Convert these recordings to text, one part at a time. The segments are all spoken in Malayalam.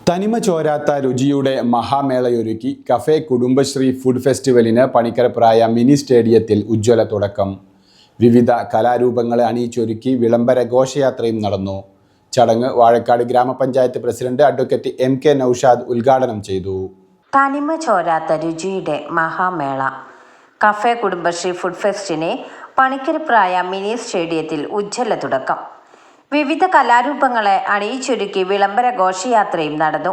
തനിമ ചോരാത്ത രുചിയുടെ മഹാമേളയൊരുക്കി കഫേ കുടുംബശ്രീ ഫുഡ് ഫെസ്റ്റിവലിന് പണിക്കരപ്രായ മിനി സ്റ്റേഡിയത്തിൽ ഉജ്ജ്വല തുടക്കം. വിവിധ കലാരൂപങ്ങളെ അണിയിച്ചൊരുക്കി വിളംബര ഘോഷയാത്രയും നടന്നു. ചടങ്ങ് വാഴക്കാട് ഗ്രാമപഞ്ചായത്ത് പ്രസിഡന്റ് അഡ്വക്കേറ്റ് MK നൌഷാദ് ഉദ്ഘാടനം ചെയ്തു. തനിമ ചോരാത്ത രുചിയുടെ Mahamela cafe Kudumbashree food ഫെസ്റ്റിന് പണിക്കരപ്രായ mini സ്റ്റേഡിയത്തിൽ ഉജ്ജ്വല തുടക്കം. വിവിധ കലാരൂപങ്ങളെ അണിയിച്ചൊരുക്കി വിളംബര ഘോഷയാത്രയും നടന്നു.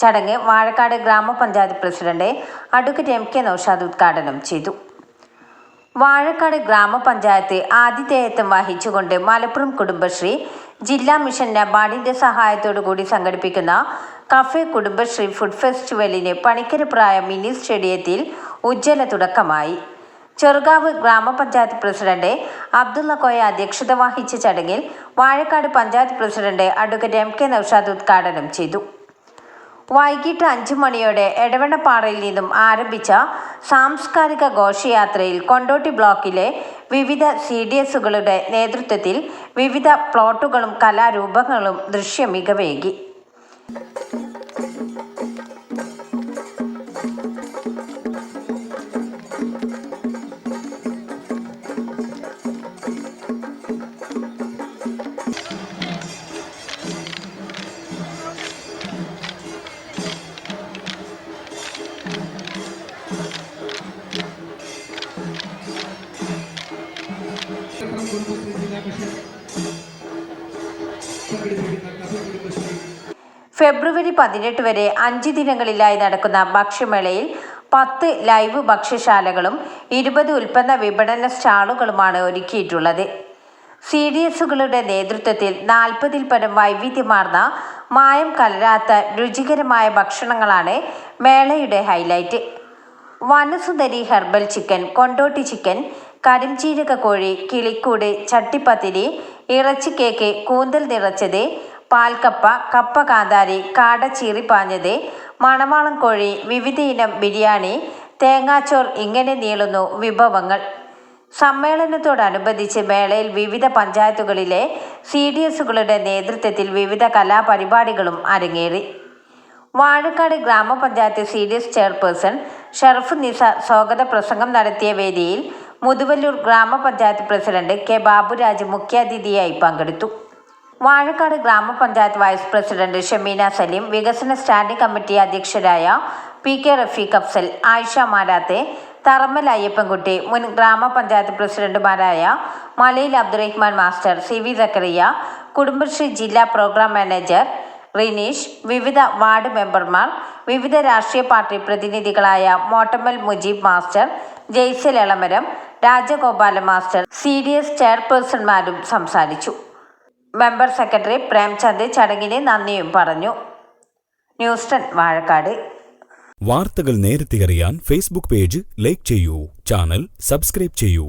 ചടങ്ങ് വാഴക്കാട് ഗ്രാമപഞ്ചായത്ത് പ്രസിഡന്റ് അഡ്വക്കേറ്റ് MK നൌഷാദ് ഉദ്ഘാടനം ചെയ്തു. വാഴക്കാട് ഗ്രാമപഞ്ചായത്ത് ആതിഥേയത്വം വഹിച്ചുകൊണ്ട് മലപ്പുറം കുടുംബശ്രീ ജില്ലാ മിഷൻ നബാർഡിന്റെ സഹായത്തോടുകൂടി സംഘടിപ്പിക്കുന്ന കഫേ കുടുംബശ്രീ ഫുഡ് ഫെസ്റ്റിവലിന് പണിക്കരപ്രായ മിനി സ്റ്റേഡിയത്തിൽ ഉജ്ജ്വല തുടക്കമായി. ചെറുകാവ് ഗ്രാമപഞ്ചായത്ത് പ്രസിഡന്റ് അബ്ദുള്ള കോയ അധ്യക്ഷത വഹിച്ച ചടങ്ങിൽ Vazhakkad panchayat president advocate MK Noushad ഉദ്ഘാടനം ചെയ്തു. വൈകിട്ട് 5 മണിയോടെ എടവണ്ണപ്പാറയിൽ നിന്നും ആരംഭിച്ച സാംസ്കാരിക ഘോഷയാത്രയിൽ കൊണ്ടോട്ടി ബ്ലോക്കിലെ വിവിധ CDSകളുടെ നേതൃത്വത്തിൽ വിവിധ പ്ലോട്ടുകളും കലാരൂപങ്ങളും ദൃശ്യമികവേകി. ഫെബ്രുവരി 18 വരെ 5 ദിനങ്ങളിലായി നടക്കുന്ന ഭക്ഷ്യമേളയിൽ 10 ലൈവ് ഭക്ഷ്യശാലകളും 20 ഉൽപ്പന്ന വിപണന സ്റ്റാളുകളുമാണ് ഒരുക്കിയിട്ടുള്ളത്. CDSകളുടെ നേതൃത്വത്തിൽ 40-ൽ പരം വൈവിധ്യമാർന്ന മായം കലരാത്ത രുചികരമായ ഭക്ഷണങ്ങളാണ് മേളയുടെ highlight. വനസുന്ദരി herbal chicken, Kondotty chicken, കരിംജീരക കോഴി, കിളിക്കൂട്, ചട്ടിപ്പത്തിരി, ഇറച്ചി കേക്ക്, കൂന്തൽ നിറച്ചത്, പാൽക്കപ്പ, കപ്പ കാന്താരി, കാട ചീറിപ്പാഞ്ഞത്, മണവാളം കോഴി, വിവിധയിനം ബിരിയാണി, തേങ്ങാച്ചോർ ഇങ്ങനെ നീളുന്നു വിഭവങ്ങൾ. സമ്മേളനത്തോടനുബന്ധിച്ച് മേളയിൽ വിവിധ പഞ്ചായത്തുകളിലെ CDSകളുടെ നേതൃത്വത്തിൽ വിവിധ കലാപരിപാടികളും അരങ്ങേറി. വാഴക്കാട് ഗ്രാമപഞ്ചായത്ത് CDS ചെയർപേഴ്സൺ ഷറഫ് നിസ സ്വാഗത പ്രസംഗം നടത്തിയ വേദിയിൽ മുതുവല്ലൂർ ഗ്രാമപഞ്ചായത്ത് പ്രസിഡന്റ് K ബാബുരാജ് മുഖ്യാതിഥിയായി പങ്കെടുത്തു. വാഴക്കാട് ഗ്രാമപഞ്ചായത്ത് വൈസ് പ്രസിഡന്റ് ഷമീന സലീം, വികസന സ്റ്റാൻഡിംഗ് കമ്മിറ്റി അധ്യക്ഷരായ PK റഫീഖ് അഫ്സൽ, ആയിഷ മാരാത്തെ, തറമ്മൽ അയ്യപ്പൻകുട്ടി, മുൻ ഗ്രാമപഞ്ചായത്ത് പ്രസിഡന്റുമാരായ മലയിൽ അബ്ദുറഹ്മാൻ മാസ്റ്റർ, CV സക്കറിയ, കുടുംബശ്രീ ജില്ലാ പ്രോഗ്രാം മാനേജർ റിനീഷ്, വിവിധ വാർഡ് മെമ്പർമാർ, വിവിധ രാഷ്ട്രീയ പാർട്ടി പ്രതിനിധികളായ Mottammal Mujeeb master, Jaisal Elamaram, Rajagopala master, CDS ചെയർപേഴ്സൺമാരും സംസാരിച്ചു. മെമ്പർ സെക്രട്ടറി പ്രേംചന്ദ് ചടങ്ങിന് നന്ദിയും പറഞ്ഞു. ന്യൂസ് 10 വാഴക്കാട്. വാർത്തകൾ നേരത്തെ അറിയാൻ Facebook പേജ് ലൈക്ക് ചെയ്യൂ, ചാനൽ സബ്സ്ക്രൈബ് ചെയ്യൂ.